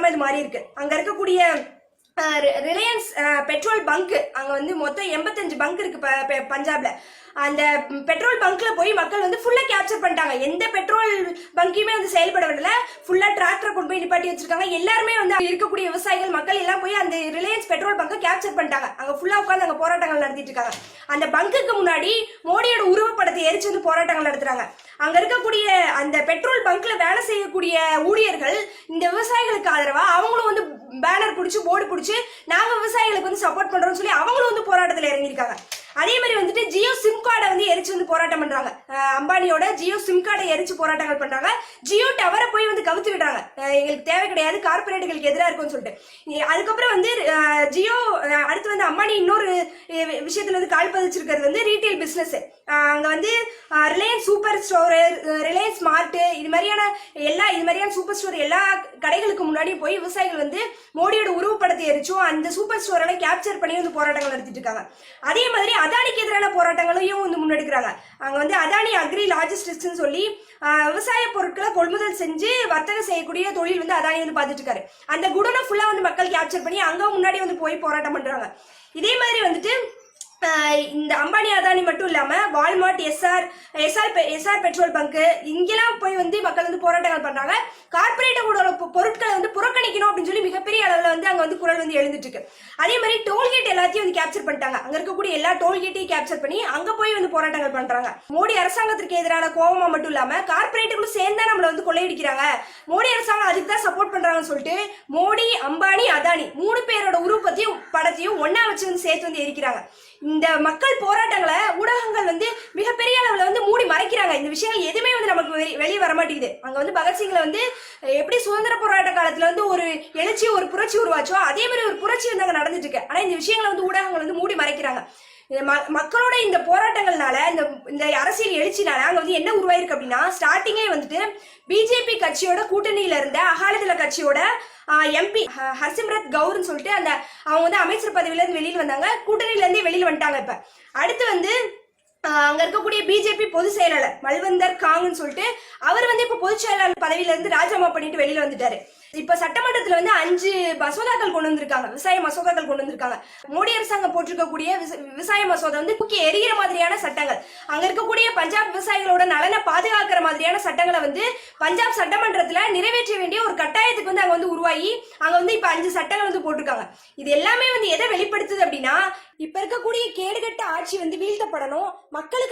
இல்லாம இது மாறி இருக்கு. அங்க இருக்கக்கூடிய ரிலையன்ஸ் பெட்ரோல் பங்க் அங்க வந்து மொத்தம் 85 பங்க் இருக்கு பஞ்சாப்ல. அந்த பெட்ரோல் பங்க்ல போய் மக்கள் வந்து ஃபுல்லா கேப்சர் பண்ணிட்டாங்க. எந்த பெட்ரோல் பங்கையுமே வந்து செயல்பட விடல. ஃபுல்லா டிராக்டரை கொண்டு போய் நிப்பாட்டி வச்சிருக்காங்க. எல்லாருமே வந்து இருக்கக்கூடிய விவசாயிகள் மக்கள் எல்லாம் போய் அந்த ரிலையன்ஸ் பெட்ரோல் பங்கை கேப்சர் பண்ணிட்டாங்க. அங்க ஃபுல்லா உட்காந்து அங்க போராட்டங்கள் நடத்திட்டு இருக்காங்க. அந்த பங்குக்கு முன்னாடி மோடியோட உருவப்படத்தை எரிச்சு வந்து போராட்டங்கள் நடத்துறாங்க. அங்க இருக்கக்கூடிய அந்த பெட்ரோல் பங்க்ல வேலை செய்யக்கூடிய ஊழியர்கள் இந்த விவசாயிகளுக்கு ஆதரவா அவங்களும் வந்து பேனர் பிடிச்சு போர்டு பிடிச்சு நாங்க விவசாயிகளுக்கு வந்து சப்போர்ட் பண்றோம்னு சொல்லி அவங்களும் வந்து போராட்டத்தில் இறங்கியிருக்காங்க. அதே மாதிரி வந்துட்டு ஜியோ சிம் கார்டை வந்து எரிச்சு வந்து போராட்டம் பண்றாங்க. அம்பானியோட ஜியோ சிம் கார்டை எரிச்சு போராட்டங்கள் பண்றாங்க. ஜியோ டவரை போய் வந்து கவுத்து விடுறாங்க. எங்களுக்கு தேவை கிடையாது, கார்பரேட்டுகளுக்கு எதிராக இருக்கும்னு சொல்லிட்டு. அதுக்கப்புறம் வந்து ஜியோ அடுத்து வந்து அம்பானி இன்னொரு விஷயத்துல வந்து கால் பதிச்சிருக்கிறது வந்து ரீட்டைல் பிசினஸ். அங்க வந்து Reliance super store, Reliance smart இது மாதிரியான சூப்பர் ஸ்டோர் எல்லா கடைகளுக்கு முன்னாடி போய் விவசாயிகள் வந்து மோடியோட உருவப்படத்தை எரிச்சும் அந்த சூப்பர் ஸ்டோர் எல்லாம் கேப்சர் பண்ணி வந்து போராட்டங்கள் நடத்திட்டு இருக்காங்க. அதே மாதிரி அதானிக்கு எதிரான போராட்டங்களையும் வந்து முன்னெடுக்கிறாங்க. அங்க வந்து அதானி அக்ரி லாஜிஸ்டிக்ஸ் சொல்லி விவசாய பொருட்களை கொள்முதல் செஞ்சு வர்த்தகம் செய்யக்கூடிய தொழில் வந்து அதானி வந்து பார்த்துட்டு இருக்காரு. அந்த குடனை ஃபுல்லா வந்து மக்கள் கேப்சர் பண்ணி அங்க முன்னாடி வந்து போய் போராட்டம் பண்றாங்க. இதே மாதிரி வந்துட்டு இந்த அம்பானி அதானி மட்டும் இல்லாம வால்மார்ட், எஸ்ஆர் பெட்ரோல் பங்க் இங்கெல்லாம் போய் வந்து மக்கள் வந்து போராட்டங்கள் பண்றாங்க. கார்பரேட்டோட பொருட்களை வந்து புறக்கணிக்கணும் அப்படின்னு சொல்லி மிகப்பெரிய அளவுல வந்து அங்க வந்து குரல் வந்து எழுந்துட்டு இருக்கு. அதே மாதிரி டோல்கேட் எல்லாத்தையும் வந்து கேப்சர் பண்ணிட்டாங்க. அங்க இருக்கக்கூடிய எல்லா டோல்கேட்டையும் கேப்சர் பண்ணி அங்க போய் வந்து போராட்டங்கள் பண்றாங்க. மோடி அரசாங்கத்திற்கு எதிரான கோபமா மட்டும் இல்லாம கார்பரேட்டுகளும் சேர்ந்தா நம்மள வந்து கொள்ளையடிக்கிறாங்க, மோடி அரசாங்கம் அதுக்கு தான் சப்போர்ட் பண்றாங்கன்னு சொல்லிட்டு மோடி, அம்பானி, அதானி 3 பேரோட உருவத்தையும் படத்தையும் ஒன்னா வச்சு வந்து சேர்த்து வந்து எரிக்கிறாங்க. இந்த மக்கள் போராட்டங்களை ஊடகங்கள் வந்து மிகப்பெரிய அளவுல வந்து மூடி மறைக்கிறாங்க. இந்த விஷயங்கள் எதுவுமே வந்து நமக்கு வெளியே வர மாட்டேங்குது. அங்க வந்து பகத்சிங்ல வந்து எப்படி சுதந்திர போராட்ட காலத்துல வந்து ஒரு எழுச்சி, ஒரு புரட்சி உருவாச்சோ அதே மாதிரி ஒரு புரட்சி வந்து அங்க நடந்துட்டு இருக்கு. ஆனா இந்த விஷயங்களை வந்து ஊடகங்கள் வந்து மூடி மறைக்கிறாங்க. மக்களோட இந்த போராட்டங்கள்னால, இந்த அரசியல் எழுச்சினால அங்க வந்து என்ன உருவாயிருக்கு அப்படின்னா, ஸ்டார்டிங்கே வந்துட்டு பிஜேபி கட்சியோட கூட்டணியில இருந்த அகாலிதள கட்சியோட எம்பி ஹர்சிம்ரத் கவுர்னு சொல்லிட்டு அவங்க வந்து அமைச்சர் பதவியில இருந்து வெளியில் வந்தாங்க. கூட்டணியில இருந்தே வெளியில் வந்துட்டாங்க. இப்ப அடுத்து வந்து அங்க இருக்கக்கூடிய பிஜேபி பொதுச் செயலாளர் மல்வந்தர் காங்னு சொல்லிட்டு அவர் வந்து இப்ப பொதுச் செயலாளர் பதவியில இருந்து ராஜினாமா பண்ணிட்டு வெளியில வந்துட்டாரு. இப்ப சட்டமன்றத்துல வந்து 5 மசோதாக்கள் கொண்டு வந்திருக்காங்க, விவசாய மசோதாக்கள் கொண்டு வந்திருக்காங்க. மோடி அரசாங்கம் போட்டிருக்கக்கூடிய விவசாய மசோதா வந்து தூக்கி எரிகிற மாதிரியான சட்டங்கள், அங்க இருக்கக்கூடிய பஞ்சாப் விவசாயிகளோட நலனை பாதுகாக்கிற மாதிரியான சட்டங்களை வந்து பஞ்சாப் சட்டமன்றத்துல நிறைவேற்ற வேண்டிய ஒரு கட்டாயத்துக்கு வந்து அங்க வந்து உருவாகி அங்க வந்து இப்ப 5 சட்டங்கள் வந்து போட்டிருக்காங்க. இது எல்லாமே வந்து எதை வெளிப்படுத்துது அப்படின்னா, இப்ப இருக்கக்கூடிய கேடுகட்ட ஆட்சி வந்து வீழ்த்தப்படணும், மக்களுக்கு